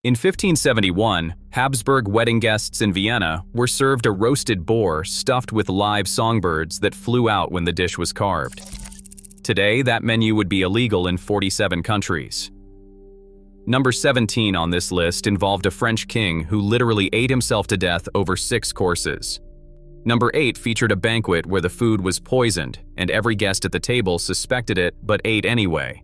In 1571, Habsburg wedding guests in Vienna were served a roasted boar stuffed with live songbirds that flew out when the dish was carved. Today, that menu would be illegal in 47 countries. Number 17 on this list involved a French king who literally ate himself to death over 6 courses. Number 8 featured a banquet where the food was poisoned, and every guest at the table suspected it but ate anyway.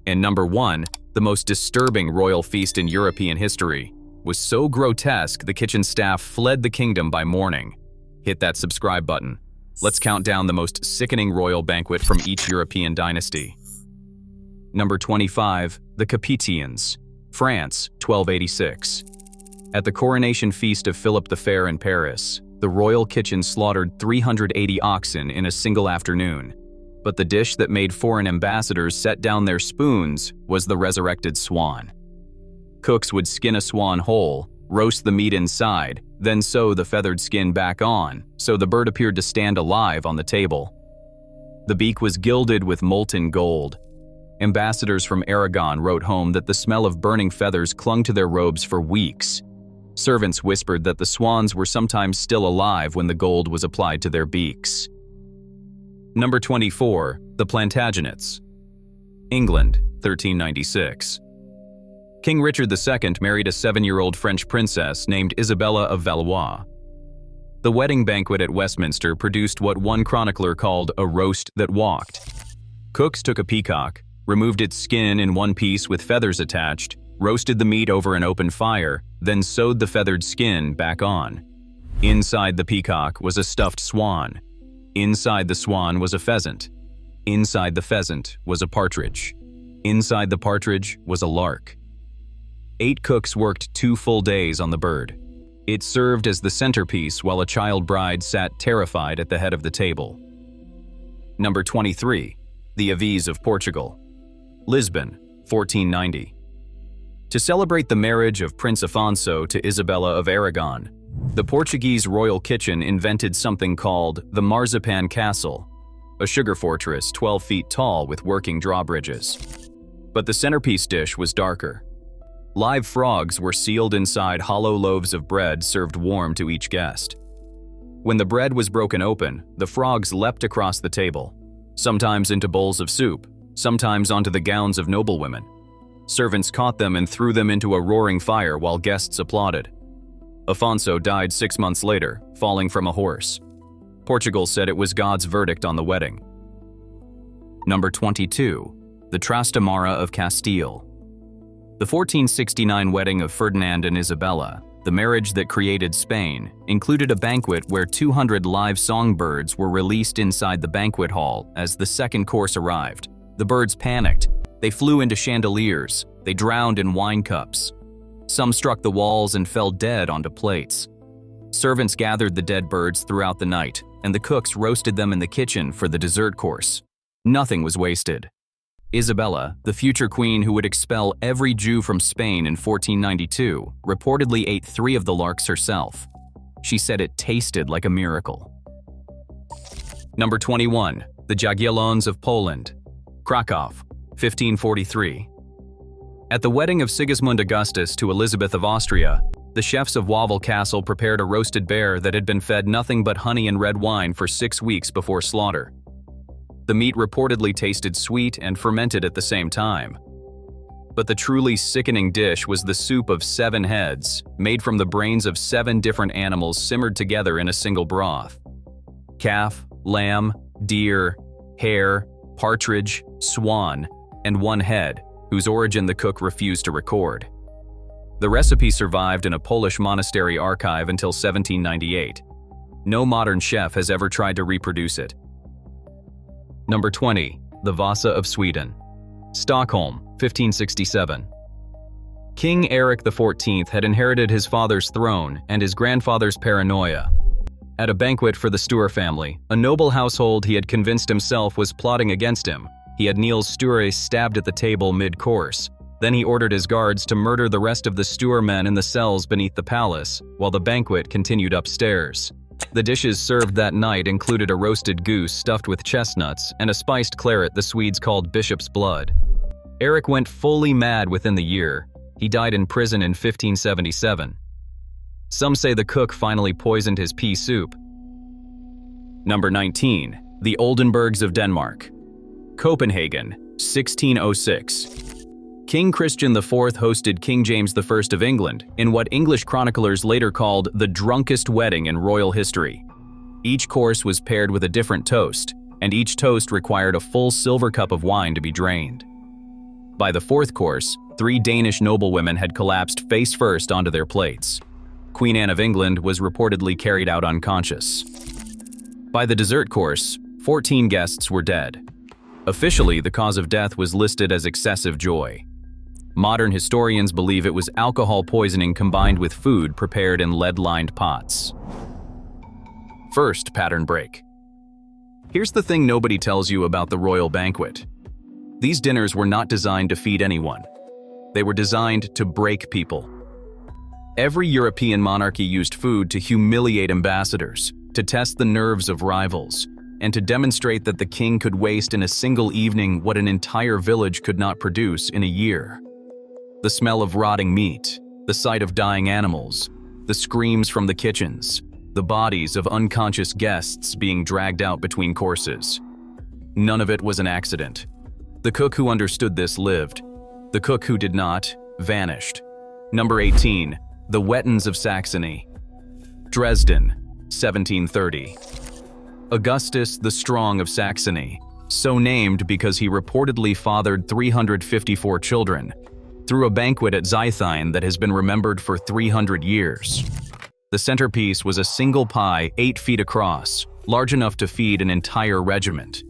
And number 1, the most disturbing royal feast in European history, was so grotesque the kitchen staff fled the kingdom by morning. Hit that subscribe button. Let's count down the most sickening royal banquet from each European dynasty. Number 25, the Capetians, France, 1286. At the coronation feast of Philip the Fair in Paris, the royal kitchen slaughtered 380 oxen in a single afternoon. But the dish that made foreign ambassadors set down their spoons was the resurrected swan. Cooks would skin a swan whole, roast the meat inside, then sew the feathered skin back on, so the bird appeared to stand alive on the table. The beak was gilded with molten gold. Ambassadors from Aragon wrote home that the smell of burning feathers clung to their robes for weeks. Servants whispered that the swans were sometimes still alive when the gold was applied to their beaks. Number 24, the Plantagenets, England, 1396. King Richard II married a 7-year-old French princess named Isabella of Valois. The wedding banquet at Westminster produced what one chronicler called a roast that walked. Cooks took a peacock, removed its skin in one piece with feathers attached, roasted the meat over an open fire, then sewed the feathered skin back on. Inside the peacock was a stuffed swan. Inside the swan was a pheasant. Inside the pheasant was a partridge. Inside the partridge was a lark. 8 cooks worked 2 full days on the bird. It served as the centerpiece while a child bride sat terrified at the head of the table. Number 23, the Aves of Portugal, Lisbon, 1490. To celebrate the marriage of Prince Afonso to Isabella of Aragon, the Portuguese royal kitchen invented something called the Marzipan Castle, a sugar fortress 12 feet tall with working drawbridges. But the centerpiece dish was darker. Live frogs were sealed inside hollow loaves of bread served warm to each guest. When the bread was broken open, the frogs leapt across the table, sometimes into bowls of soup, sometimes onto the gowns of noblewomen. Servants caught them and threw them into a roaring fire while guests applauded. Afonso died 6 months later, falling from a horse. Portugal said it was God's verdict on the wedding. Number 22, the Trastamara of Castile. The 1469 wedding of Ferdinand and Isabella, the marriage that created Spain, included a banquet where 200 live songbirds were released inside the banquet hall as the second course arrived. The birds panicked. They flew into chandeliers. They drowned in wine cups. Some struck the walls and fell dead onto plates. Servants gathered the dead birds throughout the night, and the cooks roasted them in the kitchen for the dessert course. Nothing was wasted. Isabella, the future queen who would expel every Jew from Spain in 1492, reportedly ate 3 of the larks herself. She said it tasted like a miracle. Number 21, the Jagiellons of Poland, Krakow, 1543. At the wedding of Sigismund Augustus to Elizabeth of Austria, the chefs of Wawel Castle prepared a roasted bear that had been fed nothing but honey and red wine for 6 weeks before slaughter. The meat reportedly tasted sweet and fermented at the same time. But the truly sickening dish was the soup of 7 heads, made from the brains of 7 different animals simmered together in a single broth. Calf, lamb, deer, hare, partridge, swan, and 1 head, whose origin the cook refused to record. The recipe survived in a Polish monastery archive until 1798. No modern chef has ever tried to reproduce it. Number 20, the Vasa of Sweden, Stockholm, 1567. King Eric XIV had inherited his father's throne and his grandfather's paranoia. At a banquet for the Sture family, a noble household he had convinced himself was plotting against him, he had Niels Sture stabbed at the table mid-course. Then he ordered his guards to murder the rest of the Sture men in the cells beneath the palace, while the banquet continued upstairs. The dishes served that night included a roasted goose stuffed with chestnuts and a spiced claret the Swedes called bishop's blood. Eric went fully mad within the year. He died in prison in 1577. Some say the cook finally poisoned his pea soup. Number 19. The Oldenburgs of Denmark. Copenhagen, 1606. King Christian IV hosted King James I of England in what English chroniclers later called the drunkest wedding in royal history. Each course was paired with a different toast, and each toast required a full silver cup of wine to be drained. By the fourth course, 3 Danish noblewomen had collapsed face first onto their plates. Queen Anne of England was reportedly carried out unconscious. By the dessert course, 14 guests were dead. Officially, the cause of death was listed as excessive joy. Modern historians believe it was alcohol poisoning combined with food prepared in lead-lined pots. First pattern break. Here's the thing nobody tells you about the royal banquet. These dinners were not designed to feed anyone. They were designed to break people. Every European monarchy used food to humiliate ambassadors, to test the nerves of rivals, and to demonstrate that the king could waste in a single evening what an entire village could not produce in a year. The smell of rotting meat, the sight of dying animals, the screams from the kitchens, the bodies of unconscious guests being dragged out between courses. None of it was an accident. The cook who understood this lived. The cook who did not, vanished. Number 18. The Wettins of Saxony. Dresden, 1730. Augustus the Strong of Saxony, so named because he reportedly fathered 354 children, threw a banquet at Zythine that has been remembered for 300 years. The centerpiece was a single pie 8 feet across, large enough to feed an entire regiment.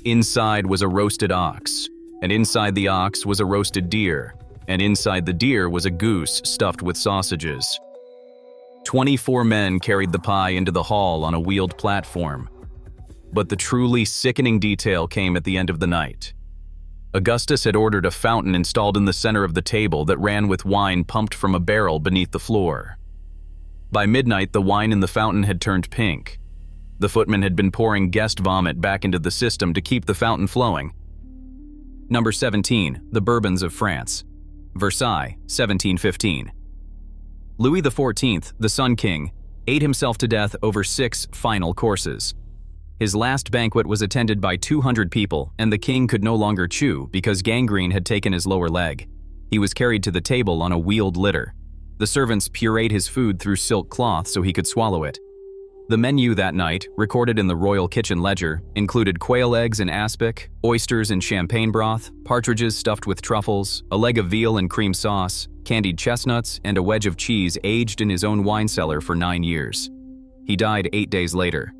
Inside was a roasted ox, and inside the ox was a roasted deer, and inside the deer was a goose stuffed with sausages. 24 men carried the pie into the hall on a wheeled platform. But the truly sickening detail came at the end of the night. Augustus had ordered a fountain installed in the center of the table that ran with wine pumped from a barrel beneath the floor. By midnight, the wine in the fountain had turned pink. The footman had been pouring guest vomit back into the system to keep the fountain flowing. Number 17. The Bourbons of France. Versailles, 1715. Louis XIV, the Sun King, ate himself to death over 6 final courses. His last banquet was attended by 200 people, and the king could no longer chew because gangrene had taken his lower leg. He was carried to the table on a wheeled litter. The servants pureed his food through silk cloth so he could swallow it. The menu that night, recorded in the royal kitchen ledger, included quail eggs in aspic, oysters in champagne broth, partridges stuffed with truffles, a leg of veal in cream sauce, candied chestnuts, and a wedge of cheese aged in his own wine cellar for 9 years. He died 8 days later.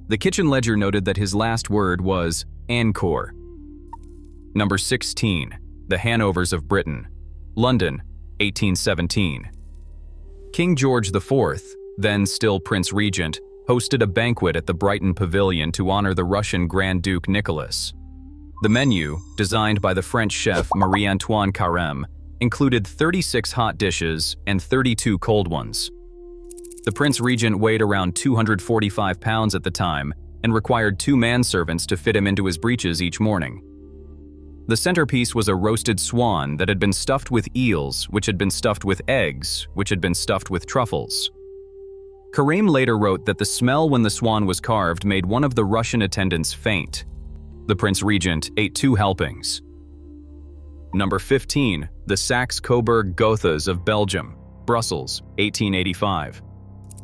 The kitchen ledger noted that his last word was encore. Number 16. The Hanovers of Britain. London, 1817. King George IV, then still Prince Regent, hosted a banquet at the Brighton Pavilion to honor the Russian Grand Duke Nicholas. The menu, designed by the French chef Marie-Antoine Carême, included 36 hot dishes and 32 cold ones. The Prince Regent weighed around 245 pounds at the time and required 2 manservants to fit him into his breeches each morning. The centerpiece was a roasted swan that had been stuffed with eels, which had been stuffed with eggs, which had been stuffed with truffles. Carême later wrote that the smell when the swan was carved made one of the Russian attendants faint. The Prince Regent ate 2 helpings. Number 15. The Saxe-Coburg Gothas of Belgium, Brussels, 1885.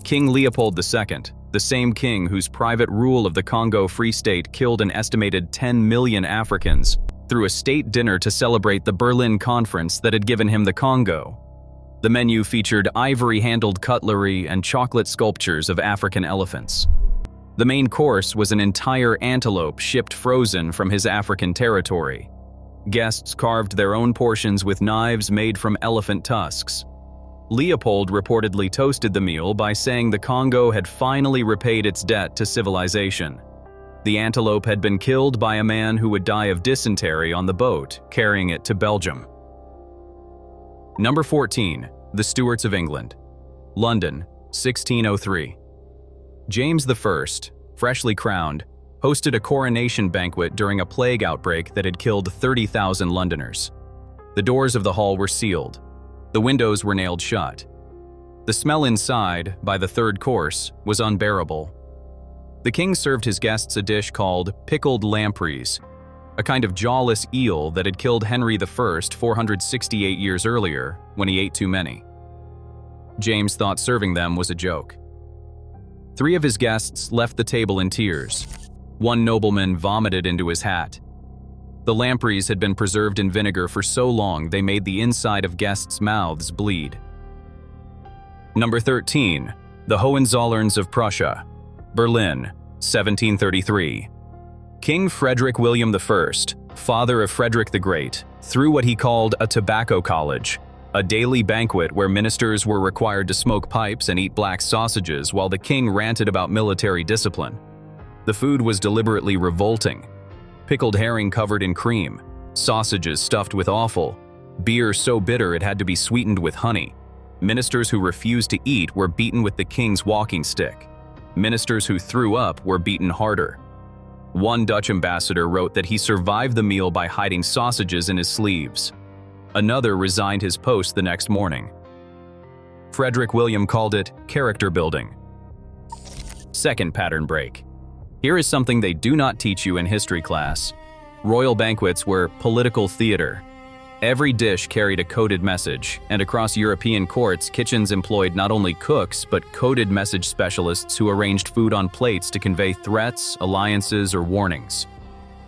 King Leopold II, the same king whose private rule of the Congo Free State killed an estimated 10 million Africans, threw a state dinner to celebrate the Berlin Conference that had given him the Congo. The menu featured ivory-handled cutlery and chocolate sculptures of African elephants. The main course was an entire antelope shipped frozen from his African territory. Guests carved their own portions with knives made from elephant tusks. Leopold reportedly toasted the meal by saying the Congo had finally repaid its debt to civilization. The antelope had been killed by a man who would die of dysentery on the boat, carrying it to Belgium. Number 14. The Stuarts of England. London, 1603. James I, freshly crowned, hosted a coronation banquet during a plague outbreak that had killed 30,000 Londoners. The doors of the hall were sealed. The windows were nailed shut. The smell inside, by the third course, was unbearable. The king served his guests a dish called pickled lampreys, a kind of jawless eel that had killed Henry I 468 years earlier when he ate too many. James thought serving them was a joke. 3 of his guests left the table in tears. 1 nobleman vomited into his hat. The lampreys had been preserved in vinegar for so long they made the inside of guests' mouths bleed. Number 13. The Hohenzollerns of Prussia, Berlin, 1733. King Frederick William I, father of Frederick the Great, threw what he called a tobacco college, a daily banquet where ministers were required to smoke pipes and eat black sausages while the king ranted about military discipline. The food was deliberately revolting. Pickled herring covered in cream, sausages stuffed with offal, beer so bitter it had to be sweetened with honey. Ministers who refused to eat were beaten with the king's walking stick. Ministers who threw up were beaten harder. One Dutch ambassador wrote that he survived the meal by hiding sausages in his sleeves. Another resigned his post the next morning. Frederick William called it character building. Second pattern break. Here is something they do not teach you in history class. Royal banquets were political theater. Every dish carried a coded message, and across European courts, kitchens employed not only cooks but coded message specialists who arranged food on plates to convey threats, alliances, or warnings.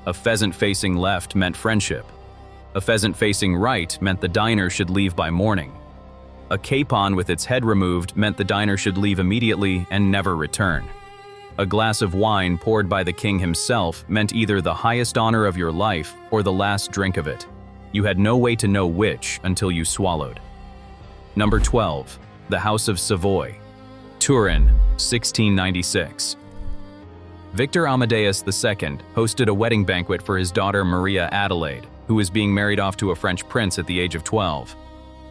A pheasant facing left meant friendship. A pheasant facing right meant the diner should leave by morning. A capon with its head removed meant the diner should leave immediately and never return. A glass of wine poured by the king himself meant either the highest honor of your life or the last drink of it. You had no way to know which until you swallowed. Number 12. The House of Savoy, Turin, 1696. Victor Amadeus II hosted a wedding banquet for his daughter Maria Adelaide, who was being married off to a French prince at the age of 12.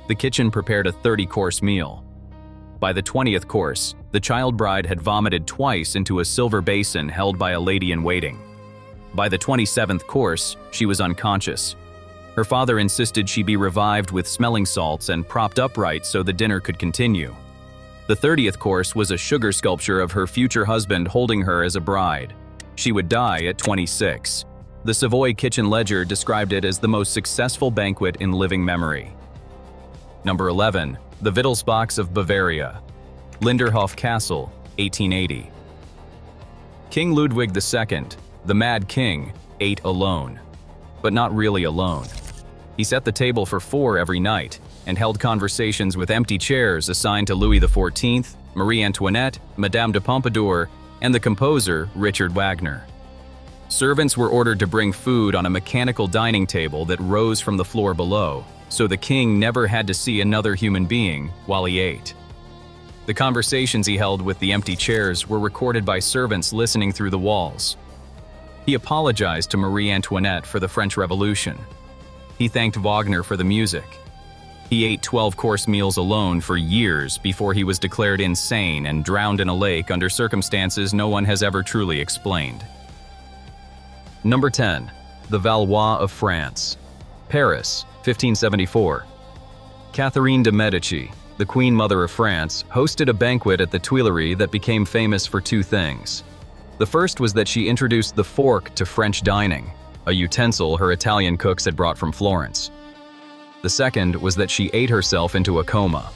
The kitchen prepared a 30-course meal. By the 20th course, the child bride had vomited twice into a silver basin held by a lady-in-waiting. By the 27th course, she was unconscious. Her father insisted she be revived with smelling salts and propped upright so the dinner could continue. The 30th course was a sugar sculpture of her future husband holding her as a bride. She would die at 26. The Savoy Kitchen Ledger described it as the most successful banquet in living memory. Number 11. The Wittelsbachs of Bavaria, Linderhof Castle, 1880. King Ludwig II, the Mad King, ate alone. But not really alone. He set the table for 4 every night and held conversations with empty chairs assigned to Louis XIV, Marie Antoinette, Madame de Pompadour, and the composer Richard Wagner. Servants were ordered to bring food on a mechanical dining table that rose from the floor below, so the king never had to see another human being while he ate. The conversations he held with the empty chairs were recorded by servants listening through the walls. He apologized to Marie Antoinette for the French Revolution. He thanked Wagner for the music. He ate 12-course meals alone for years before he was declared insane and drowned in a lake under circumstances no one has ever truly explained. Number 10. The Valois of France, Paris, 1574. Catherine de' Medici, the Queen Mother of France, hosted a banquet at the Tuileries that became famous for 2 things. The first was that she introduced the fork to French dining, a utensil her Italian cooks had brought from Florence. The second was that she ate herself into a coma.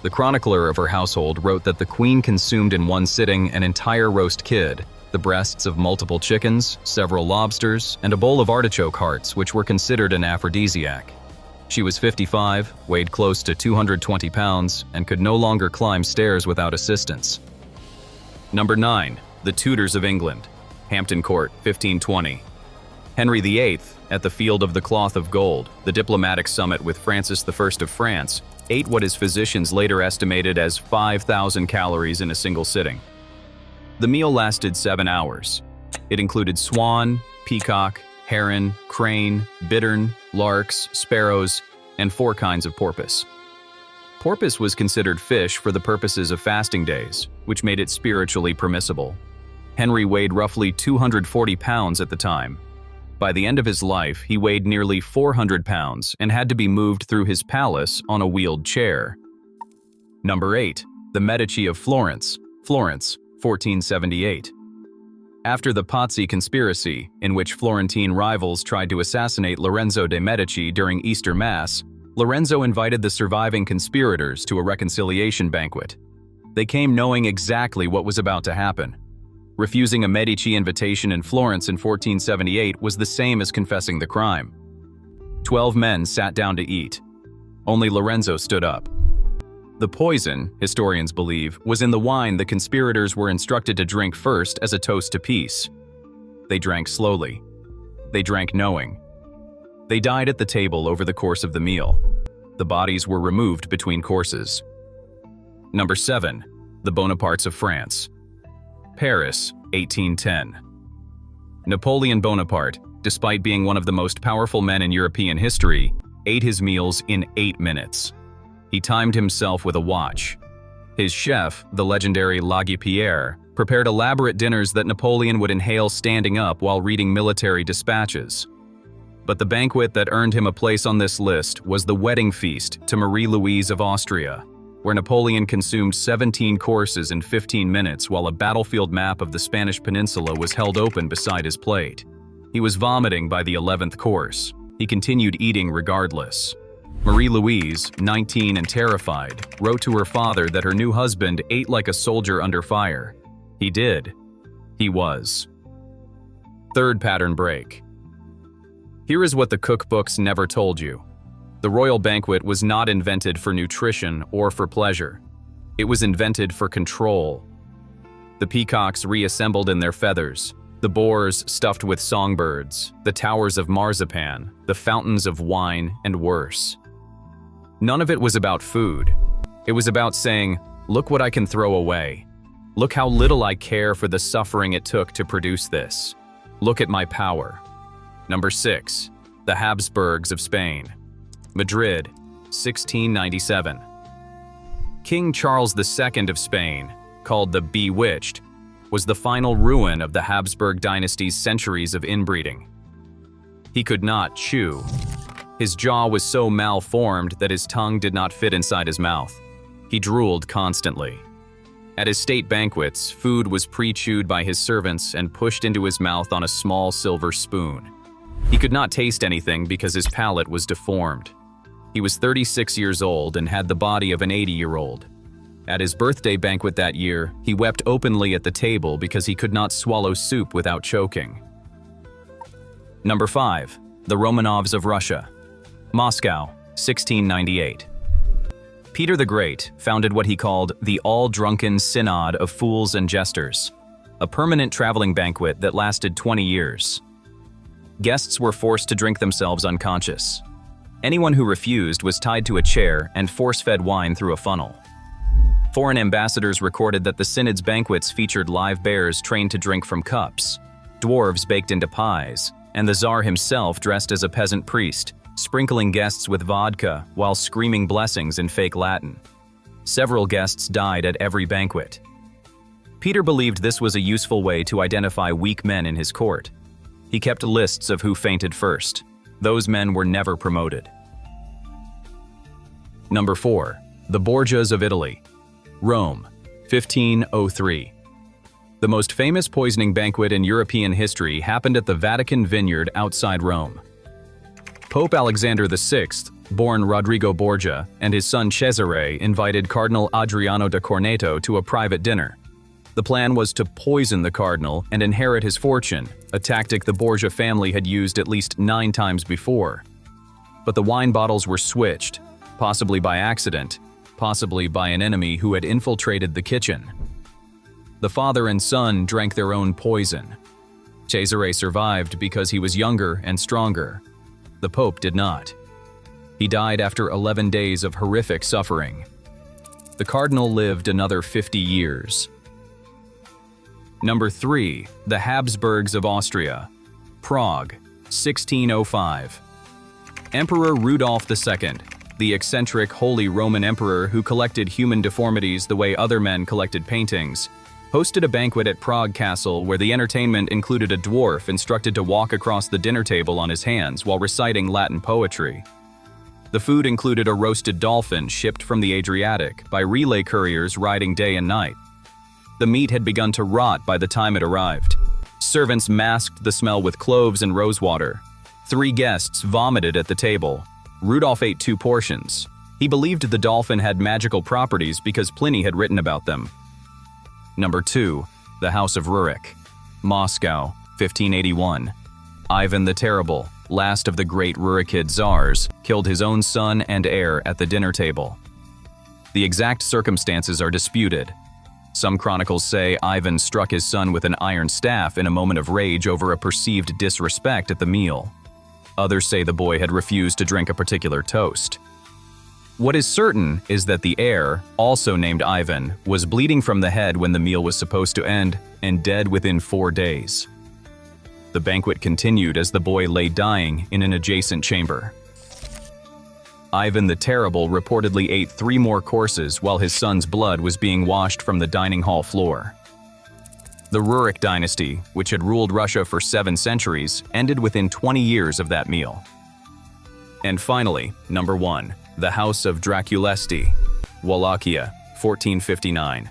The chronicler of her household wrote that the queen consumed in one sitting an entire roast kid, the breasts of multiple chickens, several lobsters, and a bowl of artichoke hearts, which were considered an aphrodisiac. She was 55, weighed close to 220 pounds, and could no longer climb stairs without assistance. Number 9. The Tudors of England, Hampton Court, 1520. Henry VIII, at the Field of the Cloth of Gold, the diplomatic summit with Francis I of France, ate what his physicians later estimated as 5,000 calories in a single sitting. The meal lasted 7 hours. It included swan, peacock, heron, crane, bittern, larks, sparrows, and 4 kinds of porpoise. Porpoise was considered fish for the purposes of fasting days, which made it spiritually permissible. Henry weighed roughly 240 pounds at the time. By the end of his life, he weighed nearly 400 pounds and had to be moved through his palace on a wheeled chair. Number 8. The Medici of Florence, 1478. After the Pazzi conspiracy, in which Florentine rivals tried to assassinate Lorenzo de' Medici during Easter Mass, Lorenzo invited the surviving conspirators to a reconciliation banquet. They came knowing exactly what was about to happen. Refusing a Medici invitation in Florence in 1478 was the same as confessing the crime. 12 men sat down to eat. Only Lorenzo stood up. The poison, historians believe, was in the wine the conspirators were instructed to drink first as a toast to peace. They drank slowly. They drank knowing. They died at the table over the course of the meal. The bodies were removed between courses. Number 7. The Bonapartes of France. Paris, 1810. Napoleon Bonaparte, despite being one of the most powerful men in European history, ate his meals in 8 minutes. He timed himself with a watch. His chef, the legendary Laguerre, prepared elaborate dinners that Napoleon would inhale standing up while reading military dispatches. But the banquet that earned him a place on this list was the wedding feast to Marie Louise of Austria, where Napoleon consumed 17 courses in 15 minutes while a battlefield map of the Spanish peninsula was held open beside his plate. He was vomiting by the 11th course. He continued eating regardless. Marie Louise, 19 and terrified, wrote to her father that her new husband ate like a soldier under fire. He did. He was. Third pattern break. Here is what the cookbooks never told you. The royal banquet was not invented for nutrition or for pleasure. It was invented for control. The peacocks reassembled in their feathers, the boars stuffed with songbirds, the towers of marzipan, the fountains of wine, and worse. None of it was about food. It was about saying, look what I can throw away. Look how little I care for the suffering it took to produce this. Look at my power. Number 6. The Habsburgs of Spain. Madrid, 1697. King Charles II of Spain, called the Bewitched, was the final ruin of the Habsburg dynasty's centuries of inbreeding. He could not chew. His jaw was so malformed that his tongue did not fit inside his mouth. He drooled constantly. At his state banquets, food was pre-chewed by his servants and pushed into his mouth on a small silver spoon. He could not taste anything because his palate was deformed. He was 36 years old and had the body of an 80-year-old. At his birthday banquet that year, he wept openly at the table because he could not swallow soup without choking. Number 5. The Romanovs of Russia. Moscow, 1698. Peter the Great founded what he called the All-Drunken Synod of Fools and Jesters, a permanent traveling banquet that lasted 20 years. Guests were forced to drink themselves unconscious. Anyone who refused was tied to a chair and force-fed wine through a funnel. Foreign ambassadors recorded that the synod's banquets featured live bears trained to drink from cups, dwarves baked into pies, and the Tsar himself dressed as a peasant priest, sprinkling guests with vodka while screaming blessings in fake Latin. Several guests died at every banquet. Peter believed this was a useful way to identify weak men in his court. He kept lists of who fainted first. Those men were never promoted. Number 4. The Borgias of Italy. Rome, 1503. The most famous poisoning banquet in European history happened at the Vatican Vineyard outside Rome. Pope Alexander VI, born Rodrigo Borgia, and his son Cesare invited Cardinal Adriano da Corneto to a private dinner. The plan was to poison the cardinal and inherit his fortune, a tactic the Borgia family had used at least 9 times before. But the wine bottles were switched, possibly by accident, possibly by an enemy who had infiltrated the kitchen. The father and son drank their own poison. Cesare survived because he was younger and stronger. The Pope did not. He died after 11 days of horrific suffering. The cardinal lived another 50 years. Number 3. The Habsburgs of Austria. Prague, 1605. Emperor Rudolph II, the eccentric Holy Roman Emperor who collected human deformities the way other men collected paintings, hosted a banquet at Prague Castle where the entertainment included a dwarf instructed to walk across the dinner table on his hands while reciting Latin poetry. The food included a roasted dolphin shipped from the Adriatic by relay couriers riding day and night. The meat had begun to rot by the time it arrived. Servants masked the smell with cloves and rosewater. 3 guests vomited at the table. Rudolph ate 2 portions. He believed the dolphin had magical properties because Pliny had written about them. Number 2. The House of Rurik. Moscow, 1581. Ivan the Terrible, last of the great Rurikid czars, killed his own son and heir at the dinner table. The exact circumstances are disputed. Some chronicles say Ivan struck his son with an iron staff in a moment of rage over a perceived disrespect at the meal. Others say the boy had refused to drink a particular toast. What is certain is that the heir, also named Ivan, was bleeding from the head when the meal was supposed to end and dead within 4 days. The banquet continued as the boy lay dying in an adjacent chamber. Ivan the Terrible reportedly ate 3 more courses while his son's blood was being washed from the dining hall floor. The Rurik dynasty, which had ruled Russia for 7 centuries, ended within 20 years of that meal. And finally, number 1. The House of Draculesti, Wallachia, 1459.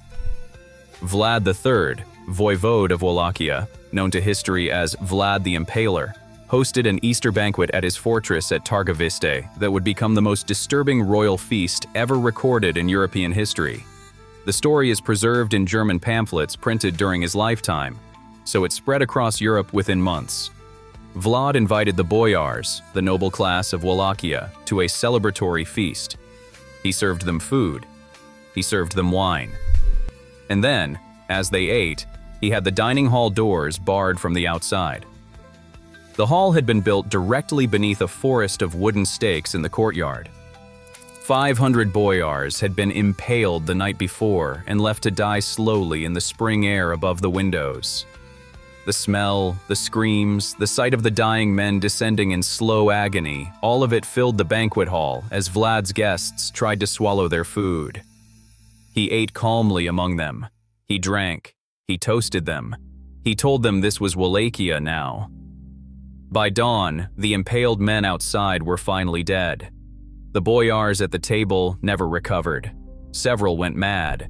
Vlad III, voivode of Wallachia, known to history as Vlad the Impaler, hosted an Easter banquet at his fortress at Targoviste that would become the most disturbing royal feast ever recorded in European history. The story is preserved in German pamphlets printed during his lifetime, so it spread across Europe within months. Vlad invited the boyars, the noble class of Wallachia, to a celebratory feast. He served them food. He served them wine. And then, as they ate, he had the dining hall doors barred from the outside. The hall had been built directly beneath a forest of wooden stakes in the courtyard. 500 boyars had been impaled the night before and left to die slowly in the spring air above the windows. The smell, the screams, the sight of the dying men descending in slow agony, all of it filled the banquet hall as Vlad's guests tried to swallow their food. He ate calmly among them. He drank. He toasted them. He told them this was Wallachia now. By dawn, the impaled men outside were finally dead. The boyars at the table never recovered. Several went mad.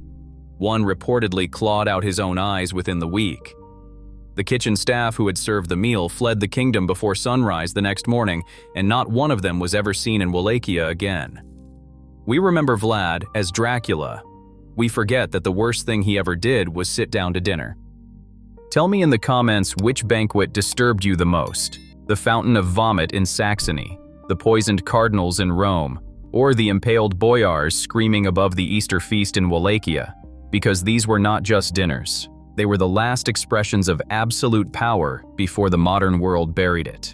One reportedly clawed out his own eyes within the week. The kitchen staff who had served the meal fled the kingdom before sunrise the next morning, and not one of them was ever seen in Wallachia again. We remember Vlad as Dracula. We forget that the worst thing he ever did was sit down to dinner. Tell me in the comments which banquet disturbed you the most: the fountain of vomit in Saxony, the poisoned cardinals in Rome, or the impaled boyars screaming above the Easter feast in Wallachia, because these were not just dinners. They were the last expressions of absolute power before the modern world buried it.